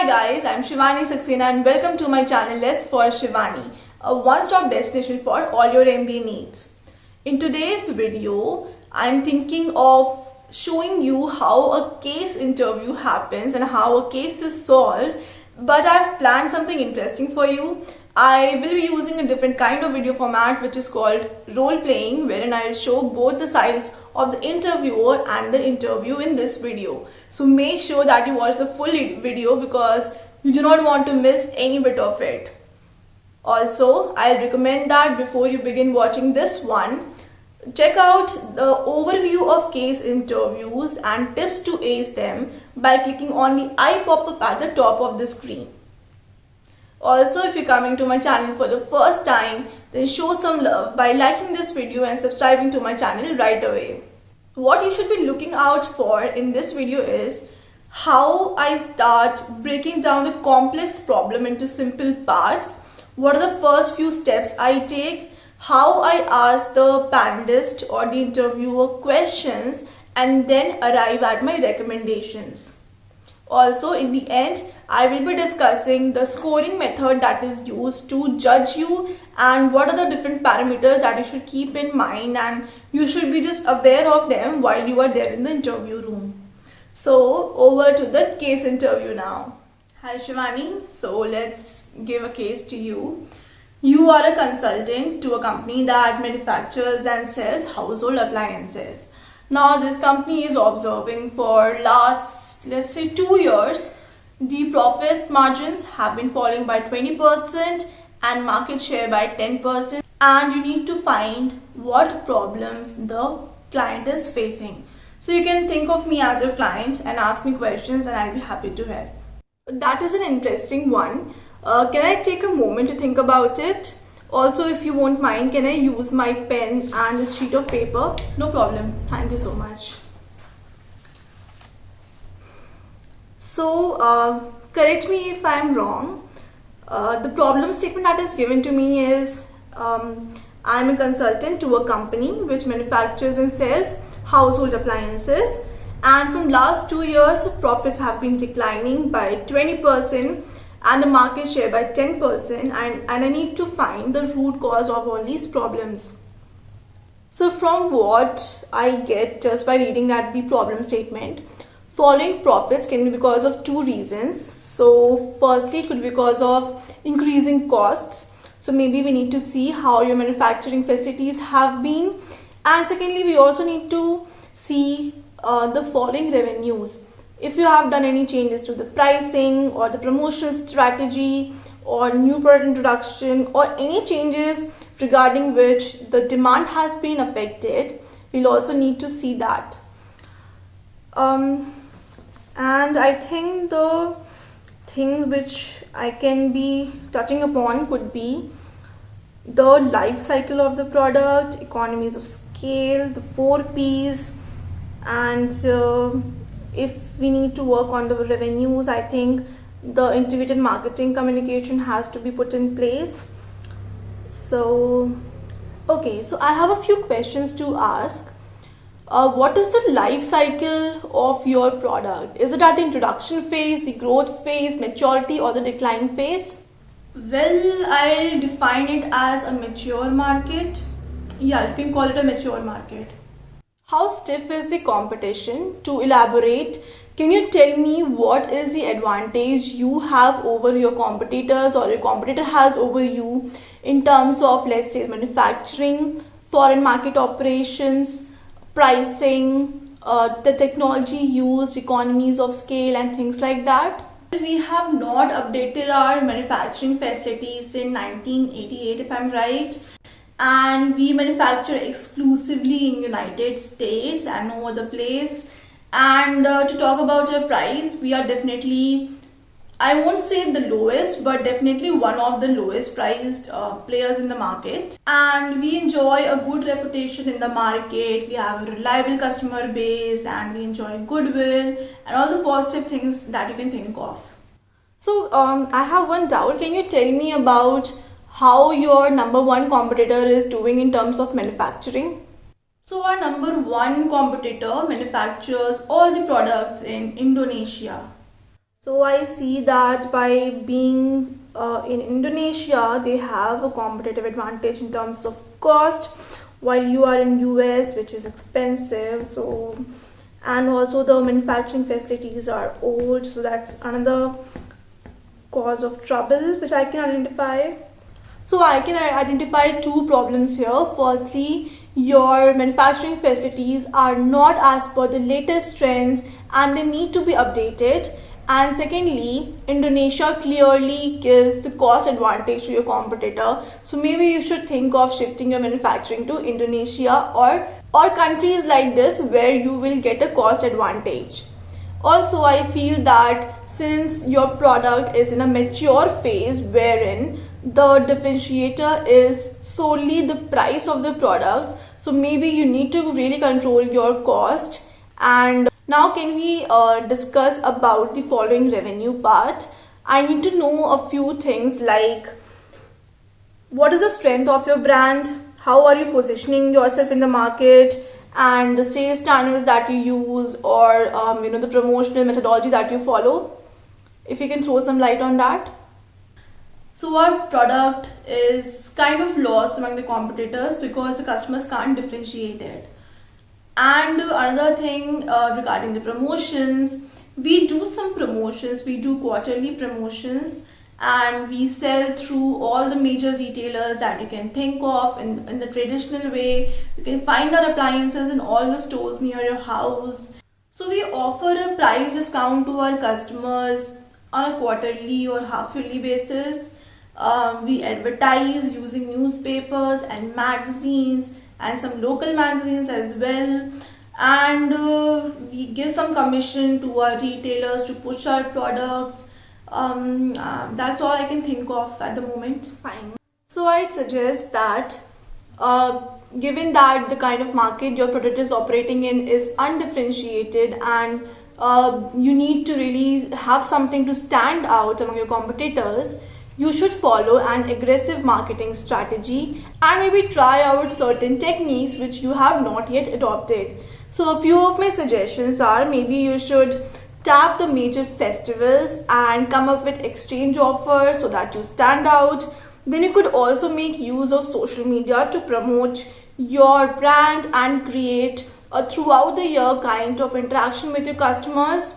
Hi guys, I'm Shivani Saxena and welcome to my channel Sforshivani, a one-stop destination for all your MBA needs. In today's video, I'm thinking of showing you how a case interview happens and how a case is solved, but I've planned something interesting for you. I will be using a different kind of video format which is called role playing, wherein I'll show both the sides of the interviewer and the interview in this video. So make sure that you watch the full video because you do not want to miss any bit of it. Also, I'll recommend that before you begin watching this one, check out the overview of case interviews and tips to ace them by clicking on the eye pop-up at the top of the screen. Also, if you're coming to my channel for the first time, then show some love by liking this video and subscribing to my channel right away. What you should be looking out for in this video is how I start breaking down a complex problem into simple parts, what are the first few steps I take, how I ask the panelist or the interviewer questions, and then arrive at my recommendations. Also, in the end, I will be discussing the scoring method that is used to judge you and what are the different parameters that you should keep in mind, and you should be just aware of them while you are there in the interview room. So, over to the case interview now. Hi Shivani, so let's give a case to you. You are a consultant to a company that manufactures and sells household appliances. Now this company is observing for last, let's say 2 years, the profit margins have been falling by 20% and market share by 10%, and you need to find what problems the client is facing. So you can think of me as your client and ask me questions and I'll be happy to help. That is an interesting one. Can I take a moment to think about it? Also, if you won't mind, can I use my pen and a sheet of paper? No problem. Thank you so much. So, correct me if I'm wrong. The problem statement that is given to me is I'm a consultant to a company which manufactures and sells household appliances, and from last 2 years profits have been declining by 20% and the market share by 10%, and I need to find the root cause of all these problems. So from what I get just by reading at the problem statement, falling profits can be because of two reasons. So firstly, it could be because of increasing costs. So maybe we need to see how your manufacturing facilities have been, and secondly, we also need to see the falling revenues. If you have done any changes to the pricing or the promotion strategy or new product introduction or any changes regarding which the demand has been affected, we'll also need to see that. And I think the things which I can be touching upon could be the life cycle of the product, economies of scale, the 4 P's, and if we need to work on the revenues, I think the integrated marketing communication has to be put in place. So, okay, so I have a few questions to ask. What is the life cycle of your product? Is it at the introduction phase, the growth phase, maturity, or the decline phase? Well, I'll define it as a mature market. Yeah, you can call it a mature market. How stiff is the competition? To elaborate, can you tell me what is the advantage you have over your competitors or your competitor has over you in terms of, let's say, manufacturing, foreign market operations, pricing, the technology used, economies of scale, and things like that? We have not updated our manufacturing facilities in 1988, if I'm right. And we manufacture exclusively in United States and no other place. And to talk about our price, we are definitely, I won't say the lowest, but definitely one of the lowest priced players in the market. And we enjoy a good reputation in the market. We have a reliable customer base and we enjoy goodwill and all the positive things that you can think of. So I have one doubt. Can you tell me about how your number one competitor is doing in terms of manufacturing? So our number one competitor manufactures all the products in Indonesia. So I see that by being in Indonesia, they have a competitive advantage in terms of cost, while you are in US, which is expensive. So, and also the manufacturing facilities are old, so that's another cause of trouble which I can identify. So I can identify two problems here. Firstly, your manufacturing facilities are not as per the latest trends and they need to be updated. And secondly, Indonesia clearly gives the cost advantage to your competitor. So maybe you should think of shifting your manufacturing to Indonesia or countries like this where you will get a cost advantage. Also, I feel that since your product is in a mature phase wherein the differentiator is solely the price of the product, so maybe you need to really control your cost. And now can we discuss about the following revenue part. I need to know a few things like what is the strength of your brand, how are you positioning yourself in the market, and the sales channels that you use, or the promotional methodology that you follow. If you can throw some light on that. So our product is kind of lost among the competitors because the customers can't differentiate it. And another thing regarding the promotions, we do some promotions, we do quarterly promotions, and we sell through all the major retailers that you can think of in the traditional way. You can find our appliances in all the stores near your house. So we offer a price discount to our customers on a quarterly or half-yearly basis. We advertise using newspapers and magazines and some local magazines as well, and we give some commission to our retailers to push our products. That's all I can think of at the moment. Fine. So I'd suggest that given that the kind of market your product is operating in is undifferentiated and you need to really have something to stand out among your competitors, you should follow an aggressive marketing strategy and maybe try out certain techniques which you have not yet adopted. So a few of my suggestions are, maybe you should tap the major festivals and come up with exchange offers so that you stand out. Then you could also make use of social media to promote your brand and create a throughout the year kind of interaction with your customers.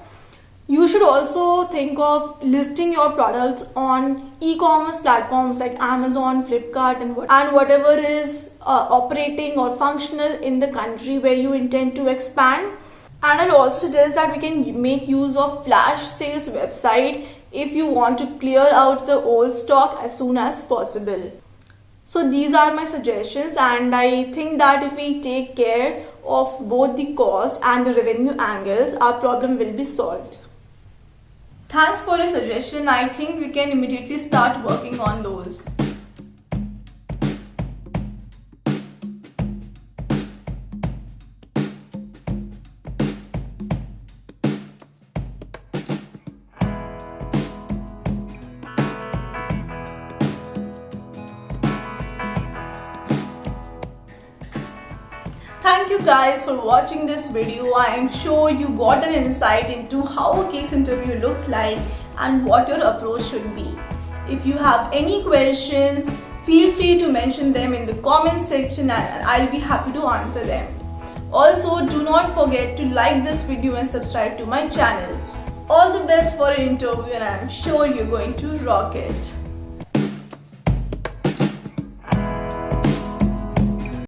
You should also think of listing your products on e-commerce platforms like Amazon, Flipkart, and whatever is operating or functional in the country where you intend to expand. And I'll also suggest that we can make use of flash sales website if you want to clear out the old stock as soon as possible. So these are my suggestions, and I think that if we take care of both the cost and the revenue angles, our problem will be solved. Thanks for your suggestion. I think we can immediately start working on those. Thank you guys for watching this video. I am sure you got an insight into how a case interview looks like and what your approach should be. If you have any questions, feel free to mention them in the comment section and I'll be happy to answer them. Also, do not forget to like this video and subscribe to my channel. All the best for an interview and I am sure you're going to rock it.